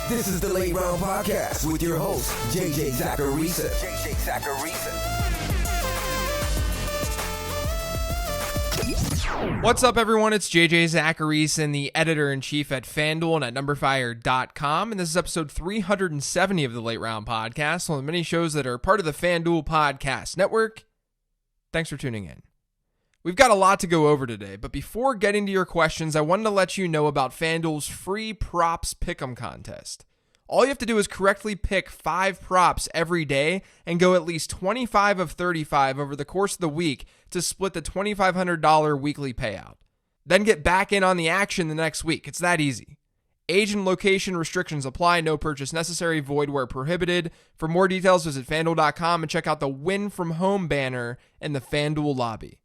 This is the Late Round Podcast with your host, JJ Zacharisa. What's up, everyone? It's JJ Zacharisa, the editor-in-chief at FanDuel and at NumberFire.com, and this is episode 370 of the Late Round Podcast, one of the many shows that are part of the FanDuel Podcast Network. Thanks for tuning in. We've got a lot to go over today, but before getting to your questions, I wanted to let you know about FanDuel's free props pick'em contest. All you have to do is correctly pick 5 props every day and go at least 25 of 35 over the course of the week to split the $2,500 weekly payout. Then get back in on the action the next week. It's that easy. Age and location restrictions apply. No purchase necessary. Void where prohibited. For more details, visit FanDuel.com and check out the Win From Home banner in the FanDuel lobby.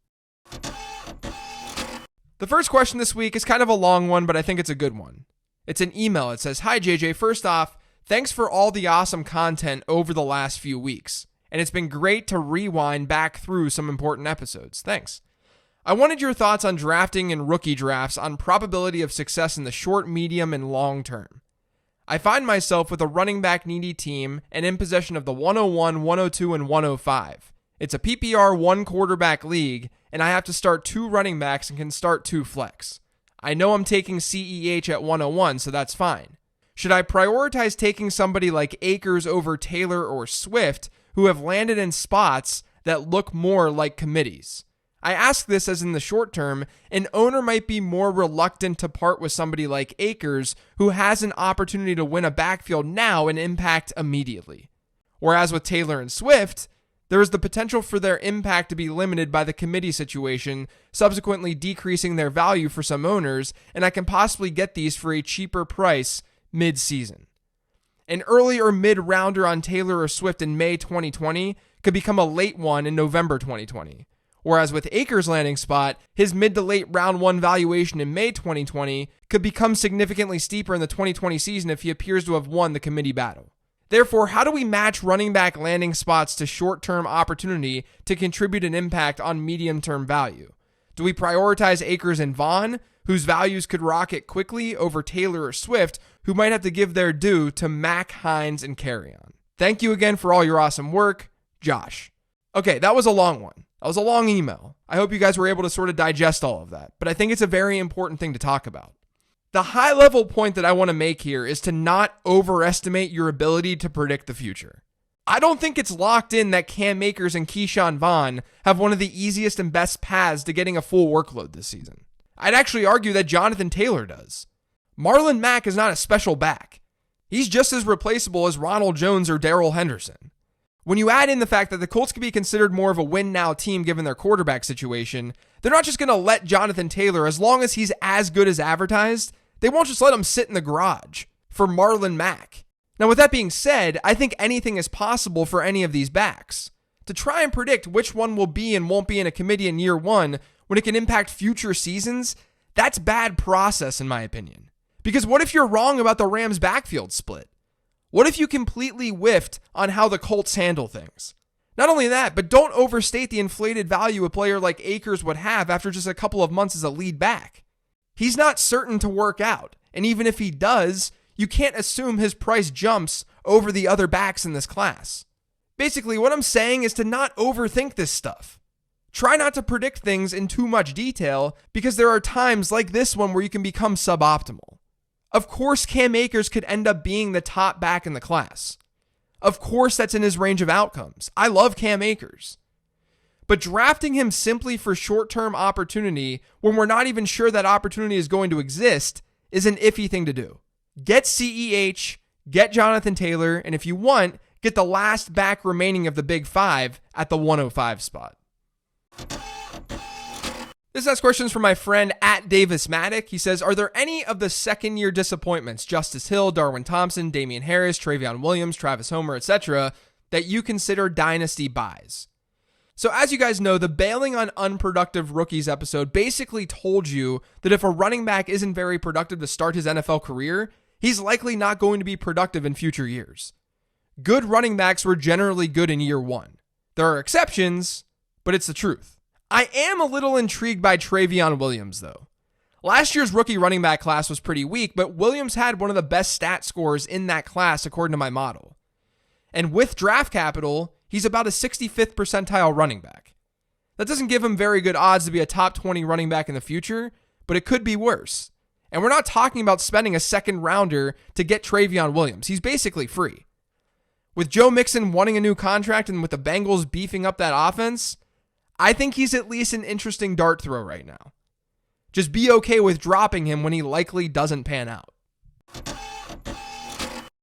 The first question this week is kind of a long one, but I think it's a good one. It's an email. It says, "Hi JJ, first off, thanks for all the awesome content over the last few weeks. And it's been great to rewind back through some important episodes. Thanks. I wanted your thoughts on drafting and rookie drafts on probability of success in the short, medium, and long term. I find myself with a running back needy team and in possession of the 101, 102, and 105. It's a PPR 1 quarterback league, and I have to start 2 running backs and can start 2 flex. I know I'm taking CEH at 101, so that's fine. Should I prioritize taking somebody like Akers over Taylor or Swift, who have landed in spots that look more like committees? I ask this as in the short term, an owner might be more reluctant to part with somebody like Akers, who has an opportunity to win a backfield now and impact immediately. Whereas with Taylor and Swift, there is the potential for their impact to be limited by the committee situation, subsequently decreasing their value for some owners, and I can possibly get these for a cheaper price mid-season. An early or mid-rounder on Taylor or Swift in May 2020 could become a late one in November 2020. Whereas with Akers' landing spot, his mid to late round 1 valuation in May 2020 could become significantly steeper in the 2020 season if he appears to have won the committee battle. Therefore, how do we match running back landing spots to short-term opportunity to contribute an impact on medium-term value? Do we prioritize Akers and Vaughn, whose values could rocket quickly, over Taylor or Swift, who might have to give their due to Mack, Hines, and Carrion? Thank you again for all your awesome work, Josh." Okay, that was a long one. That was a long email. I hope you guys were able to sort of digest all of that, but I think it's a very important thing to talk about. The high-level point that I want to make here is to not overestimate your ability to predict the future. I don't think it's locked in that Cam Akers and Keyshawn Vaughn have one of the easiest and best paths to getting a full workload this season. I'd actually argue that Jonathan Taylor does. Marlon Mack is not a special back. He's just as replaceable as Ronald Jones or Darrell Henderson. When you add in the fact that the Colts could be considered more of a win-now team given their quarterback situation, they're not just going to let Jonathan Taylor, as long as he's as good as advertised, they won't just let him sit in the garage for Marlon Mack. Now, with that being said, I think anything is possible for any of these backs. To try and predict which one will be and won't be in a committee in year 1 when it can impact future seasons, that's bad process in my opinion. Because what if you're wrong about the Rams' backfield split? What if you completely whiffed on how the Colts handle things? Not only that, but don't overstate the inflated value a player like Akers would have after just a couple of months as a lead back. He's not certain to work out, and even if he does, you can't assume his price jumps over the other backs in this class. Basically, what I'm saying is to not overthink this stuff. Try not to predict things in too much detail because there are times like this one where you can become suboptimal. Of course, Cam Akers could end up being the top back in the class. Of course, that's in his range of outcomes. I love Cam Akers. But drafting him simply for short-term opportunity when we're not even sure that opportunity is going to exist is an iffy thing to do. Get CEH, get Jonathan Taylor, and if you want, get the last back remaining of the Big 5 at the 105 spot. This next question is from my friend at Davis Maddock. He says, "Are there any of the second-year disappointments, Justice Hill, Darwin Thompson, Damian Harris, Travion Williams, Travis Homer, etc., that you consider dynasty buys?" So as you guys know, the bailing on unproductive rookies episode basically told you that if a running back isn't very productive to start his NFL career, he's likely not going to be productive in future years. Good running backs were generally good in year 1. There are exceptions, but it's the truth. I am a little intrigued by Travion Williams, though. Last year's rookie running back class was pretty weak, but Williams had one of the best stat scores in that class according to my model. And with draft capital, he's about a 65th percentile running back. That doesn't give him very good odds to be a top 20 running back in the future, but it could be worse. And we're not talking about spending a second rounder to get Travion Williams. He's basically free. With Joe Mixon wanting a new contract and with the Bengals beefing up that offense, I think he's at least an interesting dart throw right now. Just be okay with dropping him when he likely doesn't pan out.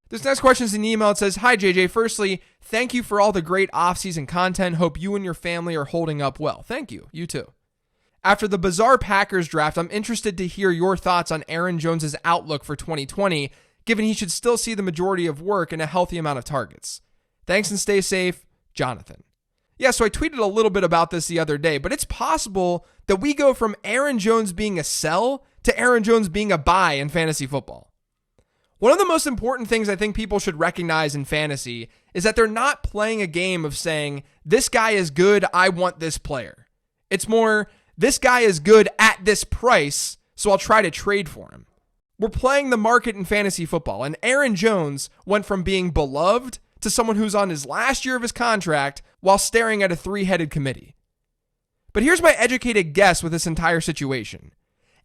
This next question is an email. It says, "Hi JJ, firstly, thank you for all the great off-season content. Hope you and your family are holding up well." Thank you. You too. After the bizarre Packers draft, I'm interested to hear your thoughts on Aaron Jones' outlook for 2020, given he should still see the majority of work and a healthy amount of targets. Thanks and stay safe, Jonathan. Yeah, so I tweeted a little bit about this the other day, but it's possible that we go from Aaron Jones being a sell to Aaron Jones being a buy in fantasy football. One of the most important things I think people should recognize in fantasy is that they're not playing a game of saying, this guy is good, I want this player. It's more, this guy is good at this price, so I'll try to trade for him. We're playing the market in fantasy football, and Aaron Jones went from being beloved to someone who's on his last year of his contract while staring at a three-headed committee. But here's my educated guess with this entire situation.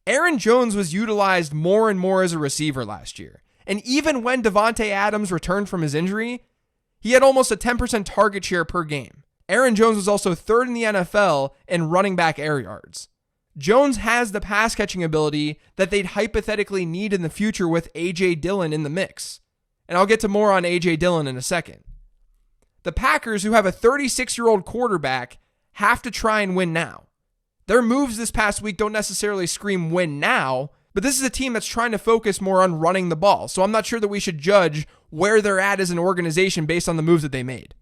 Aaron Jones was utilized more and more as a receiver last year. And even when Devontae Adams returned from his injury, he had almost a 10% target share per game. Aaron Jones was also third in the NFL in running back air yards. Jones has the pass catching ability that they'd hypothetically need in the future with A.J. Dillon in the mix. And I'll get to more on A.J. Dillon in a second. The Packers, who have a 36-year-old quarterback, have to try and win now. Their moves this past week don't necessarily scream win now, but this is a team that's trying to focus more on running the ball. So I'm not sure that we should judge where they're at as an organization based on the moves that they made.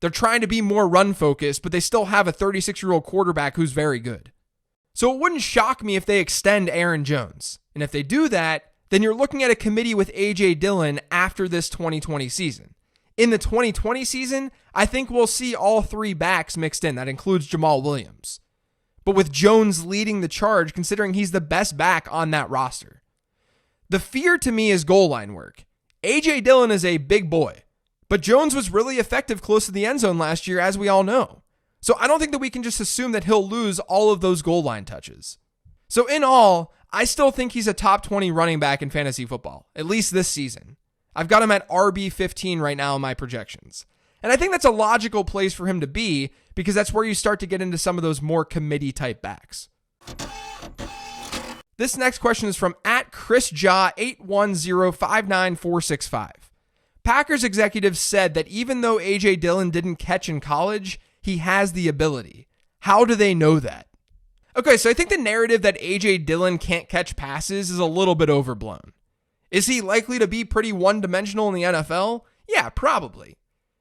They're trying to be more run-focused, but they still have a 36-year-old quarterback who's very good. So it wouldn't shock me if they extend Aaron Jones. And if they do that, then you're looking at a committee with A.J. Dillon after this 2020 season. In the 2020 season, I think we'll see all three backs mixed in. That includes Jamal Williams. But with Jones leading the charge, considering he's the best back on that roster. The fear to me is goal line work. A.J. Dillon is a big boy, but Jones was really effective close to the end zone last year, as we all know. So I don't think that we can just assume that he'll lose all of those goal line touches. So in all, I still think he's a top 20 running back in fantasy football, at least this season. I've got him at RB15 right now in my projections. And I think that's a logical place for him to be because that's where you start to get into some of those more committee type backs. This next question is from @ChrisJaw81059465. Packers executives said that even though A.J. Dillon didn't catch in college, he has the ability. How do they know that? Okay, so I think the narrative that A.J. Dillon can't catch passes is a little bit overblown. Is he likely to be pretty one-dimensional in the NFL? Yeah, probably.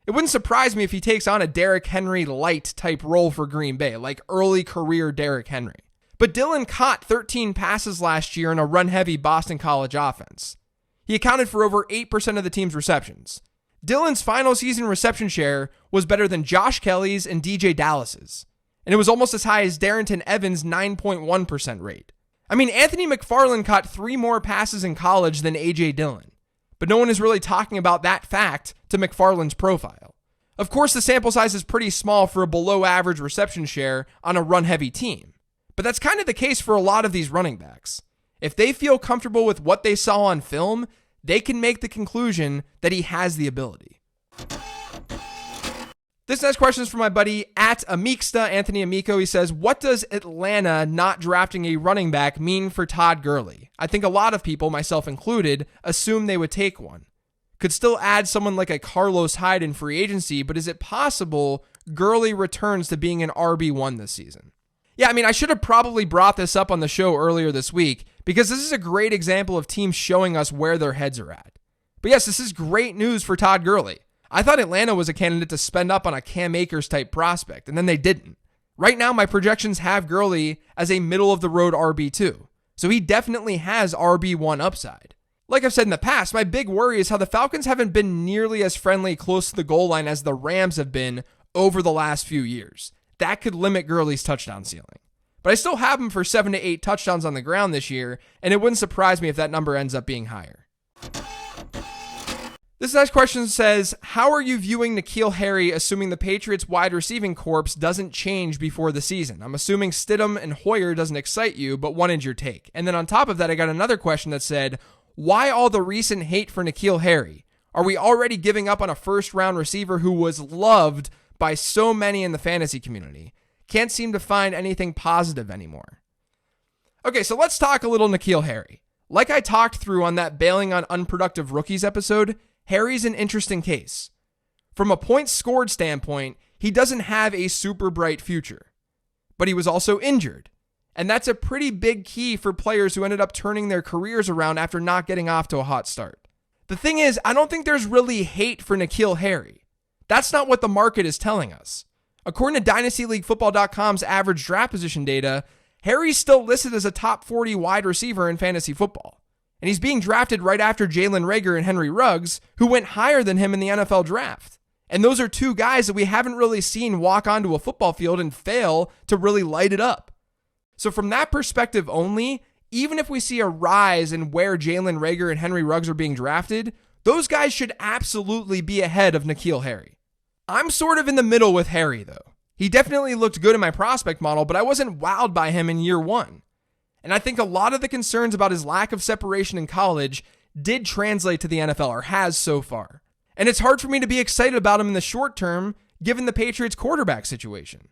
It wouldn't surprise me if he takes on a Derrick Henry light type role for Green Bay, like early career Derrick Henry. But Dillon caught 13 passes last year in a run-heavy Boston College offense. He accounted for over 8% of the team's receptions. Dillon's final season reception share was better than Josh Kelly's and DJ Dallas's. And it was almost as high as Darrington Evans' 9.1% rate. I mean, Anthony McFarland caught 3 more passes in college than A.J. Dillon. But no one is really talking about that fact to McFarland's profile. Of course, the sample size is pretty small for a below-average reception share on a run-heavy team. But that's kind of the case for a lot of these running backs. If they feel comfortable with what they saw on film, they can make the conclusion that he has the ability. This next question is from my buddy @Amixta, Anthony Amico. He says, what does Atlanta not drafting a running back mean for Todd Gurley? I think a lot of people, myself included, assume they would take one. Could still add someone like a Carlos Hyde in free agency, but is it possible Gurley returns to being an RB1 this season? Yeah, I mean, I should have probably brought this up on the show earlier this week because this is a great example of teams showing us where their heads are at. But yes, this is great news for Todd Gurley. I thought Atlanta was a candidate to spend up on a Cam Akers type prospect, and then they didn't. Right now, my projections have Gurley as a middle-of-the-road RB2, so he definitely has RB1 upside. Like I've said in the past, my big worry is how the Falcons haven't been nearly as friendly close to the goal line as the Rams have been over the last few years. That could limit Gurley's touchdown ceiling. But I still have him for 7 to 8 touchdowns on the ground this year, and it wouldn't surprise me if that number ends up being higher. This next question says, how are you viewing N'Keal Harry assuming the Patriots wide receiving corps doesn't change before the season? I'm assuming Stidham and Hoyer doesn't excite you, but wanted your take. And then on top of that, I got another question that said, why all the recent hate for N'Keal Harry? Are we already giving up on a first-round receiver who was loved by so many in the fantasy community? Can't seem to find anything positive anymore. Okay, so let's talk a little N'Keal Harry. Like I talked through on that bailing on unproductive rookies episode, Harry's an interesting case. From a points scored standpoint, he doesn't have a super bright future. But he was also injured. And that's a pretty big key for players who ended up turning their careers around after not getting off to a hot start. The thing is, I don't think there's really hate for N'Keal Harry. That's not what the market is telling us. According to DynastyLeagueFootball.com's average draft position data, Harry's still listed as a top 40 wide receiver in fantasy football. And he's being drafted right after Jalen Reagor and Henry Ruggs, who went higher than him in the NFL draft. And those are two guys that we haven't really seen walk onto a football field and fail to really light it up. So from that perspective only, even if we see a rise in where Jalen Reagor and Henry Ruggs are being drafted, those guys should absolutely be ahead of N'Keal Harry. I'm sort of in the middle with Harry, though. He definitely looked good in my prospect model, but I wasn't wowed by him in year one. And I think a lot of the concerns about his lack of separation in college did translate to the NFL, or has so far. And it's hard for me to be excited about him in the short term, given the Patriots' quarterback situation.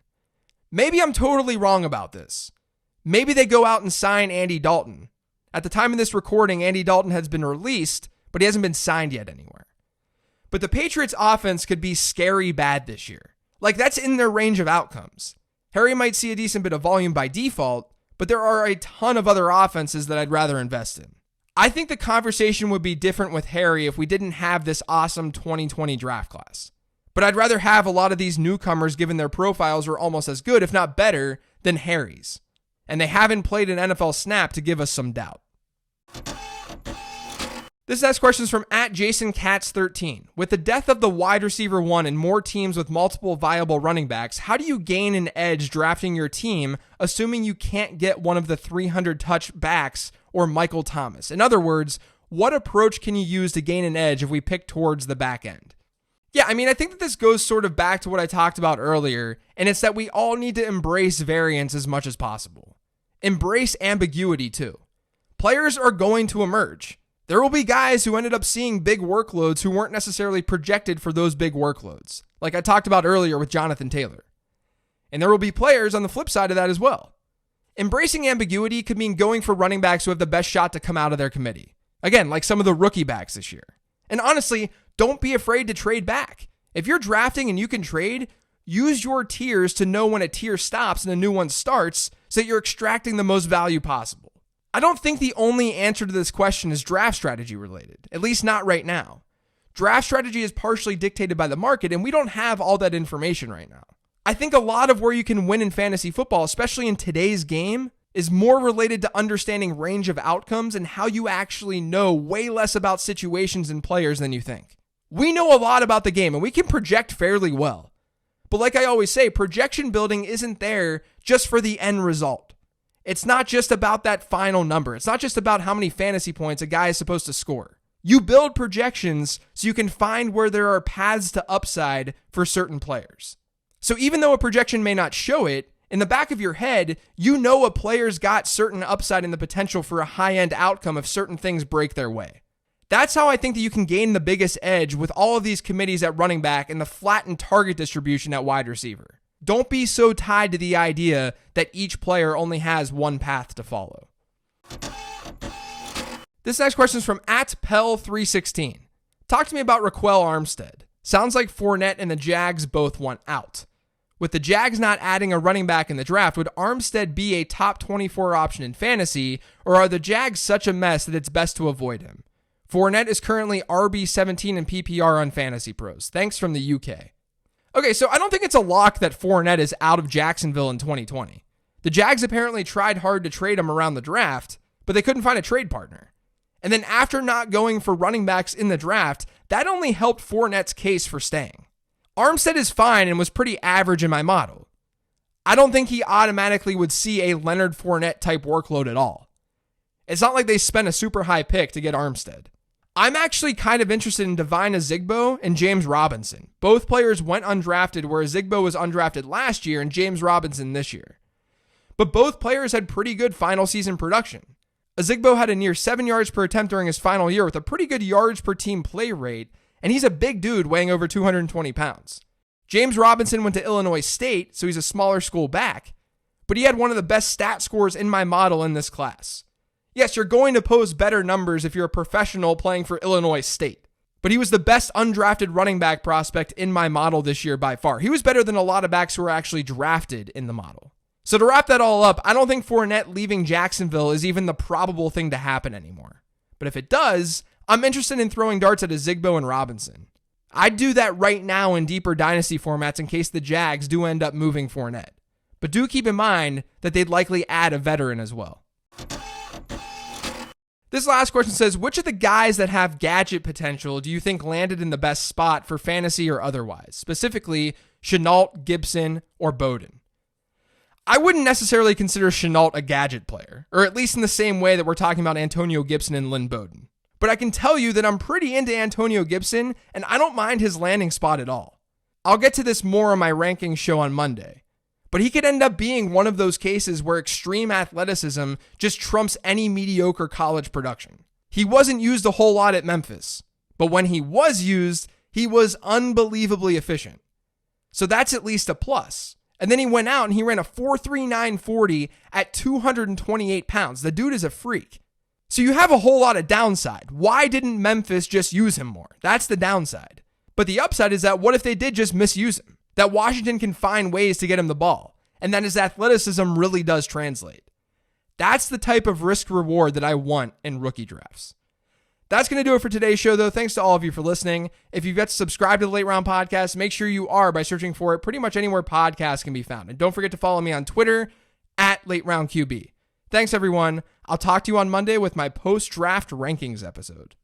Maybe I'm totally wrong about this. Maybe they go out and sign Andy Dalton. At the time of this recording, Andy Dalton has been released, but he hasn't been signed yet anywhere. But the Patriots' offense could be scary bad this year. Like, that's in their range of outcomes. Harry might see a decent bit of volume by default, but there are a ton of other offenses that I'd rather invest in. I think the conversation would be different with Harry if we didn't have this awesome 2020 draft class. But I'd rather have a lot of these newcomers, given their profiles are almost as good, if not better, than Harry's. And they haven't played an NFL snap to give us some doubt. This next question is from @JasonCats13. With the death of the wide receiver one and more teams with multiple viable running backs, how do you gain an edge drafting your team, assuming you can't get one of the 300 touch backs or Michael Thomas? In other words, what approach can you use to gain an edge if we pick towards the back end? Yeah, I mean, I think that this goes sort of back to what I talked about earlier, and it's that we all need to embrace variance as much as possible. Embrace ambiguity too. Players are going to emerge. There will be guys who ended up seeing big workloads who weren't necessarily projected for those big workloads, like I talked about earlier with Jonathan Taylor. And there will be players on the flip side of that as well. Embracing ambiguity could mean going for running backs who have the best shot to come out of their committee. Again, like some of the rookie backs this year. And honestly, don't be afraid to trade back. If you're drafting and you can trade, use your tiers to know when a tier stops and a new one starts so that you're extracting the most value possible. I don't think the only answer to this question is draft strategy related, at least not right now. Draft strategy is partially dictated by the market, and we don't have all that information right now. I think a lot of where you can win in fantasy football, especially in today's game, is more related to understanding range of outcomes and how you actually know way less about situations and players than you think. We know a lot about the game, and we can project fairly well. But like I always say, projection building isn't there just for the end result. It's not just about that final number. It's not just about how many fantasy points a guy is supposed to score. You build projections so you can find where there are paths to upside for certain players. So even though a projection may not show it, in the back of your head, you know a player's got certain upside and the potential for a high-end outcome if certain things break their way. That's how I think that you can gain the biggest edge with all of these committees at running back and the flattened target distribution at wide receiver. Don't be so tied to the idea that each player only has one path to follow. This next question is from @Pel316. Talk to me about Raquel Armstead. Sounds like Fournette and the Jags both want out. With the Jags not adding a running back in the draft, would Armstead be a top 24 option in fantasy, or are the Jags such a mess that it's best to avoid him? Fournette is currently RB17 in PPR on Fantasy Pros. Thanks from the UK. Okay, so I don't think it's a lock that Fournette is out of Jacksonville in 2020. The Jags apparently tried hard to trade him around the draft, but they couldn't find a trade partner. And then after not going for running backs in the draft, that only helped Fournette's case for staying. Armstead is fine and was pretty average in my model. I don't think he automatically would see a Leonard Fournette type workload at all. It's not like they spent a super high pick to get Armstead. I'm actually kind of interested in Devine Ozigbo and James Robinson. Both players went undrafted, where Ozigbo was undrafted last year and James Robinson this year. But both players had pretty good final season production. Ozigbo had a near 7 yards per attempt during his final year with a pretty good yards per team play rate, and he's a big dude weighing over 220 pounds. James Robinson went to Illinois State, so he's a smaller school back, but he had one of the best stat scores in my model in this class. Yes, you're going to post better numbers if you're a professional playing for Illinois State, but he was the best undrafted running back prospect in my model this year by far. He was better than a lot of backs who were actually drafted in the model. So to wrap that all up, I don't think Fournette leaving Jacksonville is even the probable thing to happen anymore. But if it does, I'm interested in throwing darts at Ozigbo and Robinson. I'd do that right now in deeper dynasty formats in case the Jags do end up moving Fournette. But do keep in mind that they'd likely add a veteran as well. This last question says, which of the guys that have gadget potential do you think landed in the best spot for fantasy or otherwise? Specifically, Shenault, Gibson, or Bowden? I wouldn't necessarily consider Shenault a gadget player, or at least in the same way that we're talking about Antonio Gibson and Lynn Bowden. But I can tell you that I'm pretty into Antonio Gibson, and I don't mind his landing spot at all. I'll get to this more on my rankings show on Monday. But he could end up being one of those cases where extreme athleticism just trumps any mediocre college production. He wasn't used a whole lot at Memphis, but when he was used, he was unbelievably efficient. So that's at least a plus. And then he went out and he ran a 4.39 40 at 228 pounds. The dude is a freak. So you have a whole lot of downside. Why didn't Memphis just use him more? That's the downside. But the upside is that what if they did just misuse him? That Washington can find ways to get him the ball, and that his athleticism really does translate. That's the type of risk reward that I want in rookie drafts. That's going to do it for today's show, though. Thanks to all of you for listening. If you've yet to subscribe to the Late Round Podcast, make sure you are by searching for it pretty much anywhere podcasts can be found. And don't forget to follow me on Twitter at LateRoundQB. Thanks, everyone. I'll talk to you on Monday with my post-draft rankings episode.